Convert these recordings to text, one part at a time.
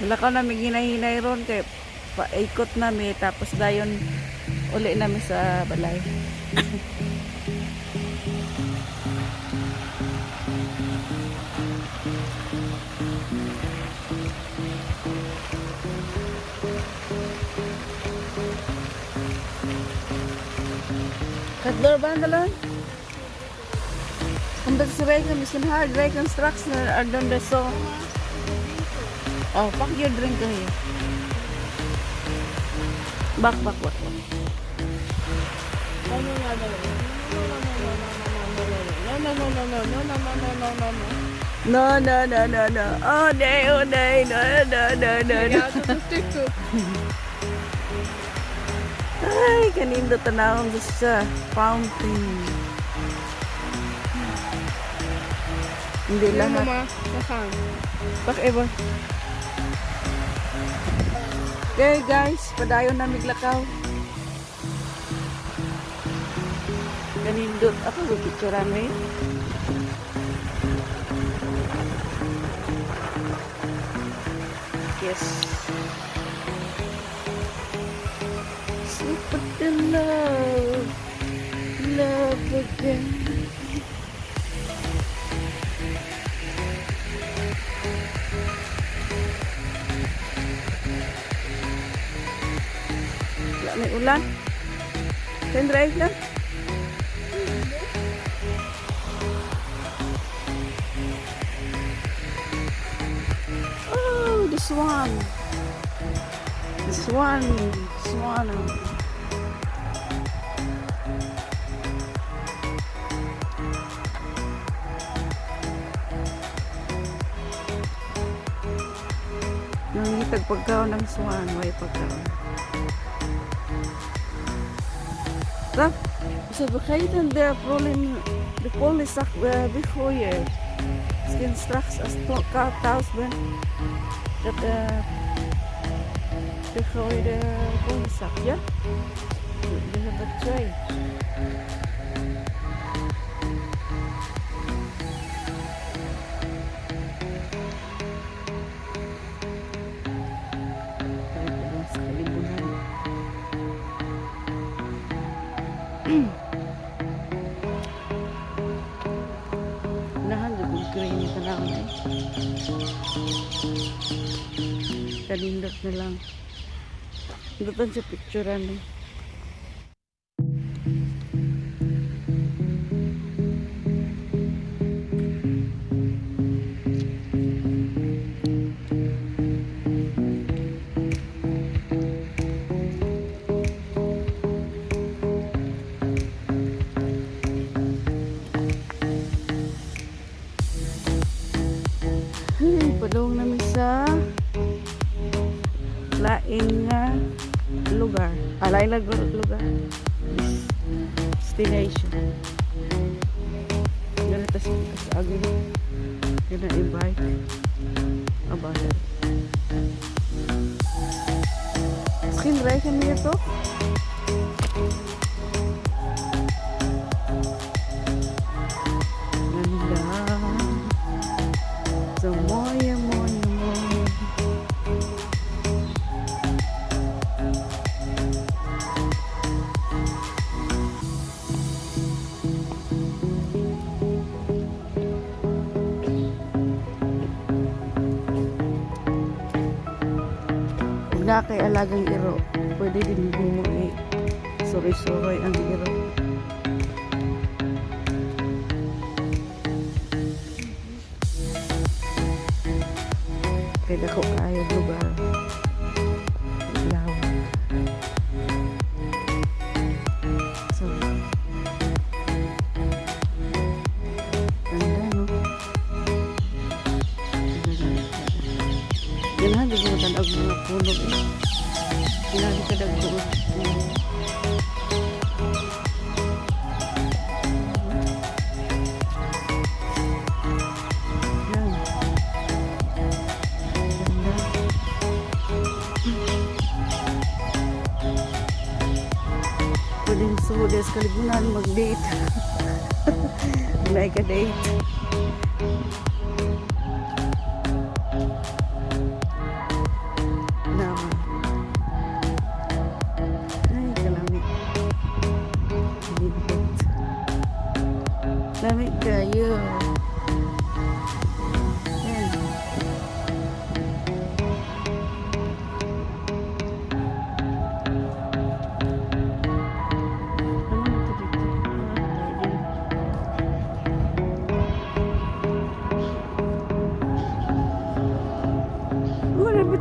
Wala ka namin ginahinay ron kay paikot namin tapos dayon uli namin sa balay. Kadlor ba ang dalon? Kung ba sa mission hard reconstruction are done the so. Oh, pack your drink here. Back. No. Oh, nay. No. Ay, kanino tanawang sa fountain. Hindi lahat. Back ever. Okay guys, padayon na miglakaw. Kanindot ako picturean mo eh. Yes. Super the love again. May ulan. Can drive lang. Oh, this one. Nangitag pagkaon ng swan, may pagkaon. Rap, ze vergeten de poliezak weggooien. Misschien straks als ik thuis ben, dat weggooien de poliezak, ja? We hebben 2. Nahan na kung green ka lang eh. Kalindot na lang. Doon sa picturean eh. Padung namin sa laing lugar. Laing lugar. Destination. Ganito sa agin. Yun ang i-bike. Abahan. Skin dry ka niya to? Wala kay alagang iro. Pwede din bumuhi. Suroy-suroy ang iro. Kaya dako kaya lugar. Lawak. So, ganda no? Yan di mo tanag mga puno eh. Ginagi ka dagdoon. Yan. Ganda. Pwedeng suhudes kalibunan mag-date. Like a date.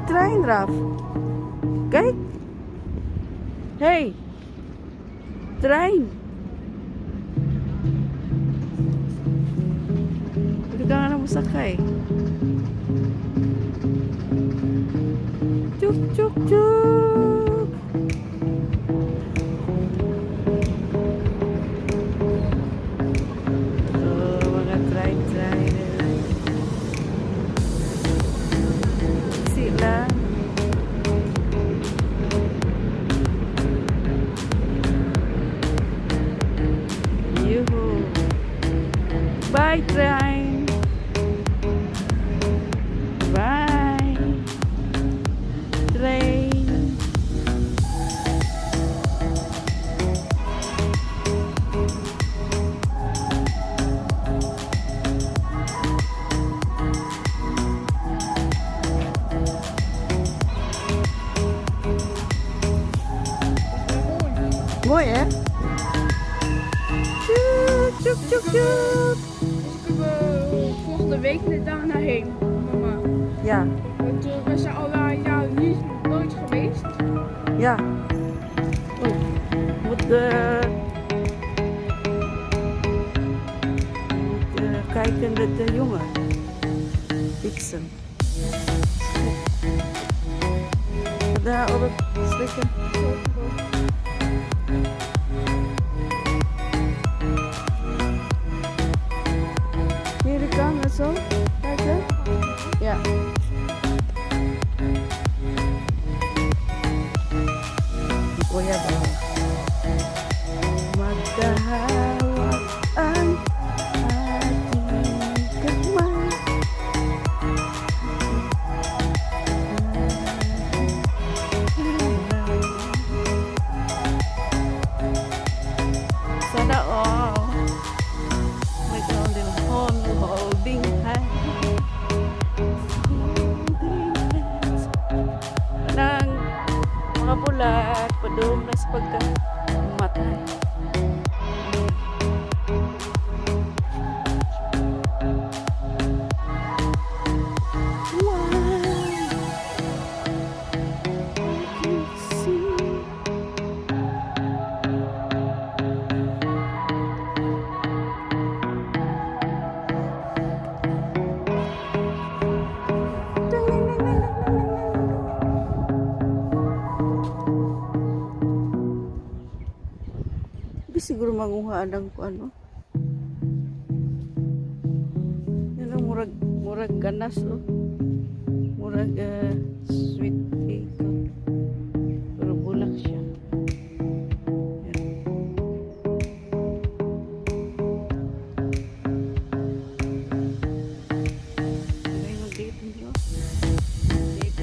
trein, Raf. Kijk. Hey. Trein. Pwede ka nga na masakay. Chuk, chuk, chuk. Oh, mga train. Sila. Yuhu. Bye, train. Bye. Train. Mooi hè? Tjoek, tjoek, tjoek, tjoek. Ik heb volgende week net daarna heen, mama. Ja, Want we zijn al een jaar hier nooit geweest. ja. Oh, moet kijken met de jongen. Fixen. Daar op het slikken. Hier kan het zo. Kijken. Ja. Oh ya ba? Magkahawak ang ating kamay. Sana all. May holding holding hands. Kanang mga bulat, padung na sa pagkamatay. Wow! I can see. Di siguro manguhaan ng ano. Yan ang murag ganas oh. Murag sweet potato. Pero bulak siya. Yan. Ano yung date niyo? Date.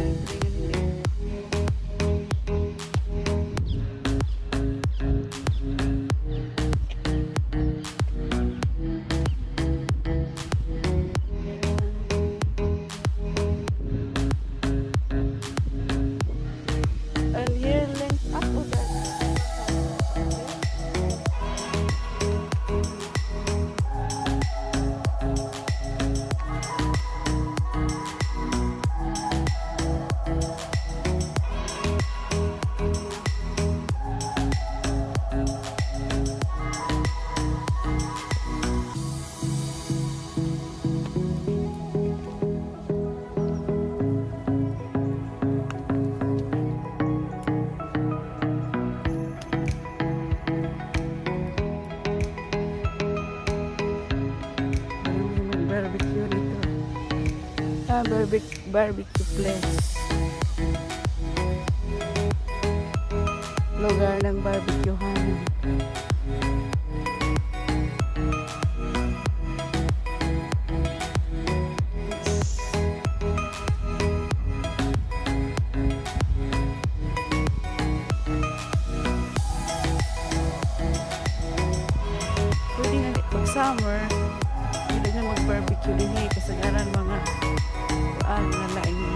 And here links up to that. Barbecue dito. Barbecue place. Lugar ng barbecuehan. Pwede nga pag summer, pwede nga mag-barbecue din kasagaran mga na laing